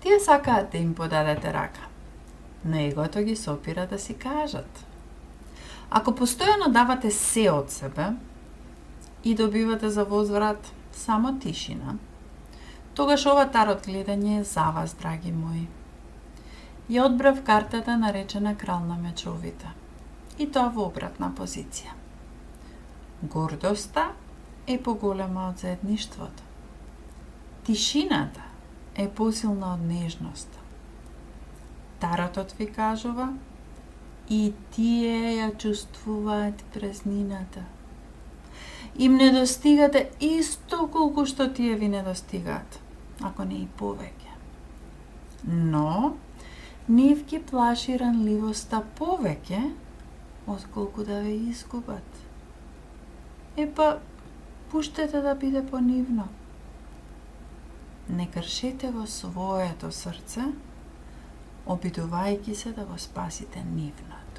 Тие сакаат да им подадете рака, но егото ги сопира да си кажат. Ако постојано давате се од себе и добивате за возврат само тишина, тогаш ова тарот гледање е за вас, драги мои. Ја одбрав картата наречена Крал на мечовите, и тоа во обратна позиција. Гордоста е поголема од заедништвото. Тишината е посилна од нежноста. Таротот ви кажува, и тие ја чувствуваат празнината. Им недостигате исто колку што тие ви недостигаат, ако не и повеќе. Но, нив ги плаши ранливоста повеќе, отколку да ве изгубат. Епа, пуштете да биде понивно. Не кршете го своето срце, обидувајќи се да го спасите нивното.